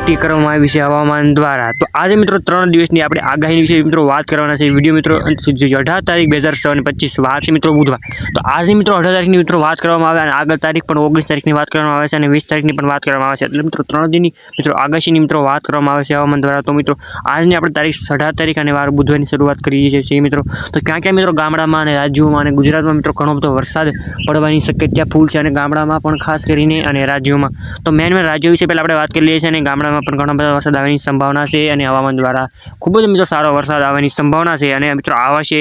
નક્કી કરવામાં આવી છે હવામાન દ્વારા। તો આજે મિત્રો 3 દિવસની આપણે આગાહી વિશે મિત્રો વાત કરવાના છે। વિડીયો મિત્રો અંત સુધી જોજો। 18 તારીખ 2025 વાર છે મિત્રો બુધવાર। તો આજે મિત્રો 18 તારીખની મિત્રો વાત કરવામાં આવે અને આગળ તારીખ પણ 19 તારીખની વાત કરવામાં આવે છે અને 20 તારીખની પણ વાત કરવામાં આવે છે। એટલે મિત્રો 3 દિનની મિત્રો આગાહીની મિત્રો વાત કરવામાં આવે છે હવામાન દ્વારા। તો મિત્રો આજની આપણે તારીખ 18 તારીખ અને વાર બુધવારની શરૂઆત કરીએ છીએ મિત્રો। તો ક્યાં ક્યાં મિત્રો ગામડામાં અને રાજ્યોમાં અને ગુજરાતમાં મિત્રો ઘણો બધો વરસાદ પડવાની શક્યતા ફૂલ છે અને ગામડામાં પણ ખાસ કરીને અને રાજ્યોમાં। તો મેન રાજ્યો વિશે પહેલાં આપણે વાત કરી લઈએ છીએ અને ગામડામાં પણ ઘણો બધો વરસાદ આવવાની સંભાવના છે અને હવામાન દ્વારા ખૂબ જ મિત્રો સારો વરસાદ આવવાની સંભાવના છે અને મિત્રો આવા છે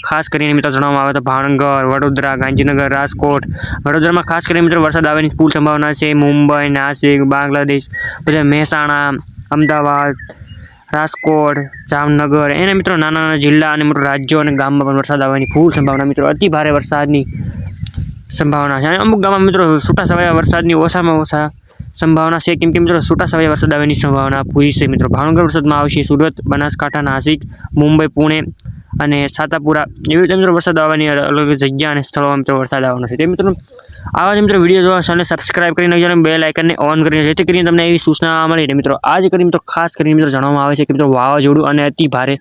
ખાસ કરીને મિત્રો જણાવવામાં આવે તો ભાવનગર, વડોદરા, ગાંધીનગર, રાજકોટ, વડોદરામાં ખાસ કરીને મિત્રો વરસાદ આવવાની ફૂલ સંભાવના છે। મુંબઈ, નાસિક, બાંગ્લાદેશ, પછી મહેસાણા, અમદાવાદ, રાજકોટ, જામનગર એને મિત્રો નાના નાના જિલ્લા અને મિત્રો રાજ્યો અને ગામમાં પણ વરસાદ આવવાની ફૂલ સંભાવના મિત્રો અતિ ભારે વરસાદની સંભાવના છે અને અમુક ગામમાં મિત્રો છૂટાછવાયા વરસાદની ઓછામાં ઓછા સંભાવના છે કેમ કે મિત્રો છૂટાછવાયા વરસાદ આવવાની સંભાવના પૂરી છે મિત્રો। ભાવનગર વરસાદમાં આવશે સુરત, બનાસકાંઠા, નાસિક, મુંબઈ, પુણે અને સાતાપુરા એવી રીતે મિત્રો વરસાદ આવવાની અલગ જગ્યા અને સ્થળોમાં મિત્રો વરસાદ આવવાનો છે। તે મિત્રો આવા જ મિત્રો વિડીયો જોવા ચેનલ સબસ્ક્રાઇબ કરી નાખજો અને બેલ આઇકનને ઓન કરીને જેથી કરીને તમને એવી સૂચના મળી રહે મિત્રો। આજે કરીને મિત્રો ખાસ કરીને મિત્રો જણાવવામાં આવે છે કે મિત્રો વાવાઝોડું અને અતિ ભારે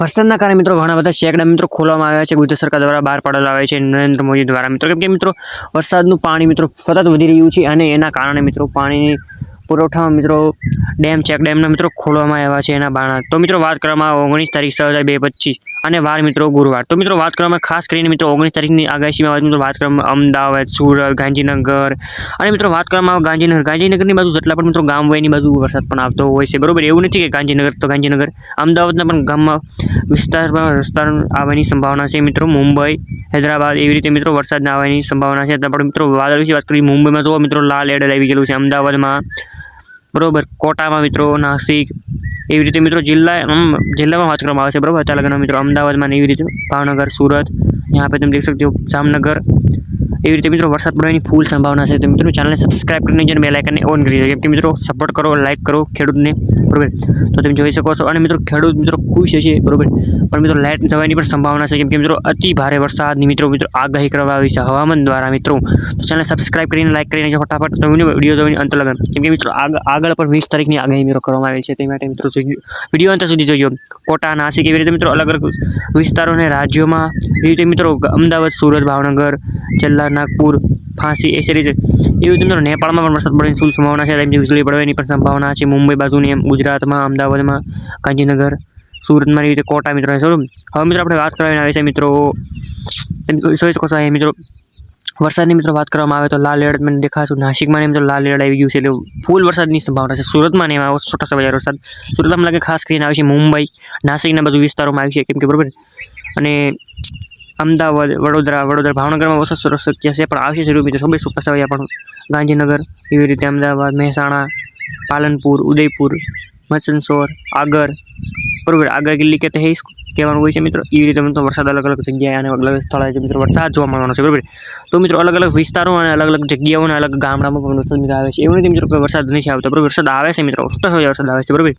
વરસાદના કારણે મિત્રો ઘણા બધા સેંકડા મિત્રો ખોલવામાં આવ્યા છે ગુજરાત સરકાર દ્વારા બહાર પાડવામાં આવે છે નરેન્દ્ર મોદી દ્વારા મિત્રો કેમ કે મિત્રો વરસાદનું પાણી મિત્રો સતત વધી રહ્યું છે અને એના કારણે મિત્રો પાણીની પુરવઠામાં મિત્રો ચેક ડેમના મિત્રો ખોલવામાં આવ્યા છે એના બારણા। તો મિત્રો વાત કરવામાં આવે 19 તારીખ 6/2025 અને વાર મિત્રો ગુરુવાર। તો મિત્રો વાત કરવામાં ખાસ કરીને મિત્રો 19 તારીખની આગાહીમાં મિત્રો વાત કરવામાં અમદાવાદ, સુરત, ગાંધીનગર અને મિત્રો વાત કરવામાં આવે ગાંધીનગરની બાજુ જેટલા પણ મિત્રો ગામ હોય એની બાજુ વરસાદ પણ આવતો હોય છે બરોબર। એવું નથી કે ગાંધીનગર અમદાવાદના પણ ગામમાં વિસ્તારમાં આવવાની સંભાવના છે મિત્રો। મુંબઈ, હૈદરાબાદ એવી રીતે મિત્રો વરસાદ આવવાની સંભાવના છે। પણ મિત્રો વાદળ વિશે વાત કરીએ મુંબઈમાં જો મિત્રો લાલ એલર્ટ આવી ગયેલું છે, અમદાવાદમાં બરોબર, કોટામાં મિત્રો, નાસિક એવી રીતે મિત્રો જિલ્લામાં વાત કરવામાં આવે છે બરોબર અચાનક મિત્રો અમદાવાદમાં એવી રીતે ભાવનગર, સુરત यहाँ पे तुम देख सकते हो जामनगर એવી રીતે મિત્રો વરસાદ પડવાની ફૂલ સંભાવના છે। તો મિત્રો ચેનલને સબસ્ક્રાઇબ કરીને જેને બેલ આઇકનને ઓન કરી દો કેમ કે મિત્રો સપોર્ટ કરો, લાઇક કરો ખેડૂતને બરોબર। તો તમે જોઈ શકો છો અને મિત્રો ખેડૂત મિત્રો ખુશ છે બરોબર પણ મિત્રો લાઇટ જવાની પણ સંભાવના છે કેમ કે મિત્રો અતિ ભારે વરસાદની મિત્રો આગાહી કરવામાં આવી છે હવામાન દ્વારા મિત્રો। તો ચેનલ સબસ્ક્રાઇબ કરીને લાઇક કરીને ફટાફટ તમે વિડીયો જોઈને અંત લગાડ કેમ કે મિત્રો આગળ પણ 20 તારીખની આગાહી મિત્રો કરવામાં આવી છે તે માટે મિત્રો વિડીયો અંત સુધી જોજો। કોટા, નાસિક એવી રીતે મિત્રો અલગ અલગ વિસ્તારો અને રાજ્યોમાં એવી રીતે મિત્રો અમદાવાદ, સુરત, ભાવનગર, જિલ્લા નાગપુર, ફાંસી એ રીતે એવી રીતે મિત્રો નેપાળમાં પણ વરસાદ પડવાની ફૂલ સંભાવના છે। તેમ વીજળી પડવાની પણ સંભાવના છે મુંબઈ બાજુની એમ ગુજરાતમાં, અમદાવાદમાં, ગાંધીનગર, સુરતમાં એવી રીતે કોટા મિત્રો હવે મિત્રો આપણે વાત કરવાની આવે છે મિત્રો જોઈ શકો છો અહીં મિત્રો વરસાદની મિત્રો વાત કરવામાં આવે તો લાલ એલર્ટ મને દેખાશું નાસિકમાં મિત્રો લાલ એલર્ટ આવી ગયું છે એટલે ફૂલ વરસાદની સંભાવના છે। સુરતમાં ને એમાં છોટાછવાયા વરસાદ સુરતમાં લાગે ખાસ કરીને આવે છે મુંબઈ, નાસિકના બાજુ વિસ્તારોમાં આવી છે કેમ કે બરોબર અને અમદાવાદ, વડોદરા, ભાવનગરમાં ઓછો શક્ય છે પણ આવશે જરૂર મિત્રો સૌ છૂટાછવાયા પણ ગાંધીનગર એવી રીતે અમદાવાદ, મહેસાણા, પાલનપુર, ઉદયપુર, મચનસોર, આગળ બરોબર આગળ કિલ્લી કે તે કહેવાનું હોય છે મિત્રો એવી રીતે મિત્રો વરસાદ અલગ અલગ જગ્યાએ અને અલગ અલગ સ્થળે મિત્રો વરસાદ જોવા મળવાનો છે બરોબર। તો મિત્રો અલગ અલગ વિસ્તારો અને અલગ અલગ જગ્યાઓ અને અલગ ગામડામાં પણ વરસાદ મિત્રો આવે છે એવું નથી મિત્રો કોઈ વરસાદ નથી આવતો બરોબર વરસાદ આવે છે મિત્રો છૂટાછવાયા વરસાદ આવે છે બરોબર।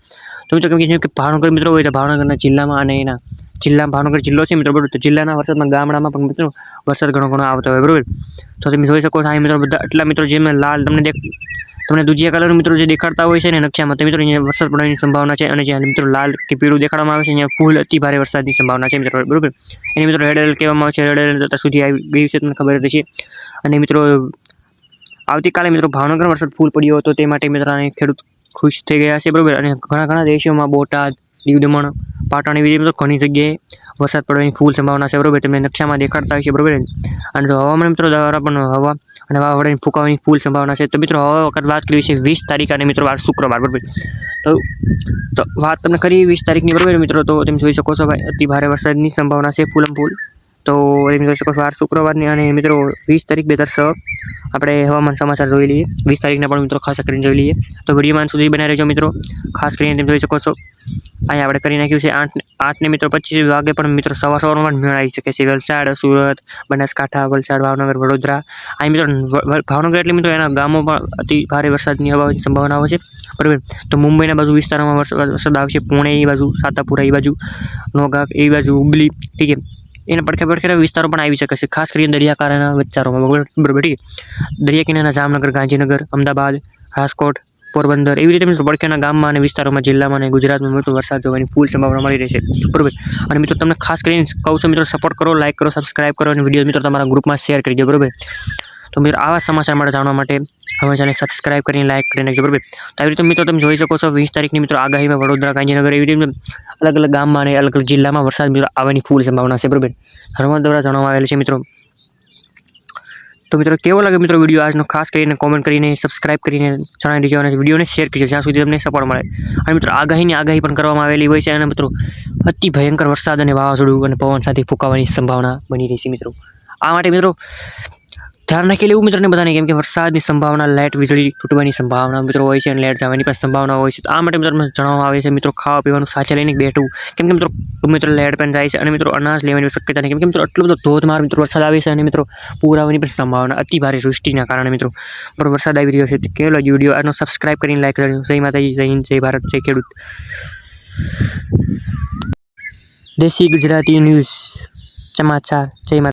તો મિત્રો કેમ કે ભાવનગર મિત્રો હોય તો ભાવનગરના જિલ્લામાં અને એના ભાવનગર જિલ્લો છે મિત્રો બરોબર તો જિલ્લાના વરસાદમાં ગામડામાં પણ મિત્રો વરસાદ ઘણો આવતો હોય બરોબર। તો તમે જોઈ શકો છો આ મિત્રો બધા એટલા મિત્રો જે લાલ તમને દુધિયા કલર મિત્રો જે દેખાડતા હોય છે ને નકશામાં તો મિત્રો અહીંયા વરસાદ પડવાની સંભાવના છે અને જ્યાં મિત્રો લાલ કે પીળું દેખાડવામાં આવે છે અહીંયા ફૂલ અતિ ભારે વરસાદની સંભાવના છે મિત્રો બરોબર। એને મિત્રો રેડ એલર્ટ કહેવામાં આવે છે રેડ એલર્ટ અત્યાર સુધી આવી ગયું છે તમને ખબર જ છે અને મિત્રો આવતીકાલે મિત્રો ભાવનગર વરસાદ ફૂલ પડ્યો હતો તે માટે મિત્રો ખેડૂત ખુશ થઈ ગયા છે બરોબર અને ઘણા દેશોમાં બોટાદ, દીવ દમણ, પાટણ એવી રીતે ઘણી જગ્યાએ વરસાદ પડવાની ફૂલ સંભાવના છે બરોબર તમને નકશામાં દેખાડતા હોય છે બરોબર। અને તો હવામાન મિત્રો દ્વારા પણ હવા અને વાવાઝોડાની ફૂંકાવાની ફૂલ સંભાવના છે। તો મિત્રો હવે વખત વાત કરી છે 20 તારીખ અને મિત્રો વાર શુક્રવાર બરોબર તો વાત તમને કરી 20 તારીખની બરોબર મિત્રો તો તમે જોઈ શકો છો ભાઈ અતિ ભારે વરસાદની સંભાવના છે ફૂલ તો તમે જોઈ શકો છો વાર શુક્રવારની અને મિત્રો 20 તારીખ 2006 આપણે હવામાન સમાચાર જોઈ લઈએ 20 તારીખના પણ મિત્રો ખાસ કરીને જોઈ લઈએ। તો વિડીયોમાં સુધી બનાવી રહેજો મિત્રો ખાસ કરીને તમે જોઈ શકો છો અહીંયા આપણે કરી નાખ્યું છે 8 ને મિત્રો 25 વાગે પણ મિત્રો સવારમાં મેળ આવી શકે છે વલસાડ, સુરત, બનાસકાંઠા, વલસાડ, ભાવનગર, વડોદરા અહીં મિત્રો ભાવનગર એટલે મિત્રો એના ગામો પણ અતિ ભારે વરસાદની હવાની સંભાવનાઓ છે બરાબર। તો મુંબઈના બાજુ વિસ્તારોમાં વરસાદ આવશે પુણે એ બાજુ, સાતાપુરા એ બાજુ, નોગાક એ બાજુ, હુબલી ઠીક છે એના પડખે વિસ્તારો પણ આવી શકે છે ખાસ કરીને દરિયાકાંઠાના વિસ્તારોમાં બરાબર ઠીક છે। દરિયા કિનારાના જામનગર, ગાંધીનગર, અમદાવાદ, રાજકોટ પોરબંદર એવી રીતે મિત્રો પડખેના ગામમાં અને વિસ્તારોમાં જિલ્લામાં અને ગુજરાતમાં મિત્રો વરસાદ જોવાની ફૂલ સંભાવના મળી રહેશે બરોબર. અને મિત્રો તમને ખાસ કરીને કહું છું મિત્રો સપોર્ટ કરો, લાઈક કરો, સબસ્ક્રાઇબ કરો અને વિડીયો મિત્રો તમારા ગ્રુપમાં શેર કરી દો બરોબર. તો મિત્રો આવા સમાચાર માટે જાણવા માટે હવે ચેનલ સબસ્ક્રાઇબ કરીને લાઈક કરી નાખજો બરોબર. તો આવી રીતે મિત્રો તમે જોઈ શકો છો 20 તારીખની મિત્રો આગાહીમાં વડોદરા, ગાંધીનગર એવી રીતે અલગ અલગ ગામમાં અને અલગ અલગ જિલ્લામાં વરસાદ મિત્રો આવવાની ફૂલ સંભાવના છે બરોબર. હવામાન દ્વારા જણાવવામાં આવેલ છે મિત્રો. તો મિત્રો કેવો લાગે મિત્રો વિડીયો આજનો ખાસ કરીને કોમેન્ટ કરીને સબસ્ક્રાઇબ કરીને જણાવી દેજો અને વિડીયોને શેર કરજો જ્યાં સુધી તમને સપોર્ટ મળે. અને મિત્રો આગાહી પણ કરવામાં આવેલી હોય છે અને મિત્રો અતિ ભયંકર વરસાદ અને વાવાઝોડું અને પવન સાથે ફૂંકાવાની સંભાવના બની રહી છે મિત્રો. આ માટે મિત્રો ધ્યાન રાખી લેવું મિત્રોને બધાને, કેમ કે વરસાદની સંભાવના, લાઇટ વીજળી તૂટવાની સંભાવના મિત્રો હોય છે અને લાઇટ જવાની પણ સંભાવના હોય છે. તો આ માટે મિત્રો જણાવવામાં આવે છે મિત્રો ખાવા પીવાનું સાથે લઈને બેઠવું, કેમ કે મિત્રો લાઇટ પણ જાય છે અને મિત્રો અનાજ લેવાની શક્યતા નહીં, કેમ કે મિત્રો એટલો બધો ધોધમાર મિત્રો વરસાદ આવે છે અને મિત્રો પૂર આવવાની પણ સંભાવના અતિ ભારે વૃષ્ટિના કારણે મિત્રો બરોબર વરસાદ આવી રહ્યો છે. કેવો લાગ્યો વિડીયો આજનો સબસ્ક્રાઇબ કરીને લાઈક કરજો. જય માતાજી, જય હિન્દ, જય ભારત, જય ખેડૂત. દેશી ગુજરાતી ન્યૂઝ સમાચાર. જય માતા.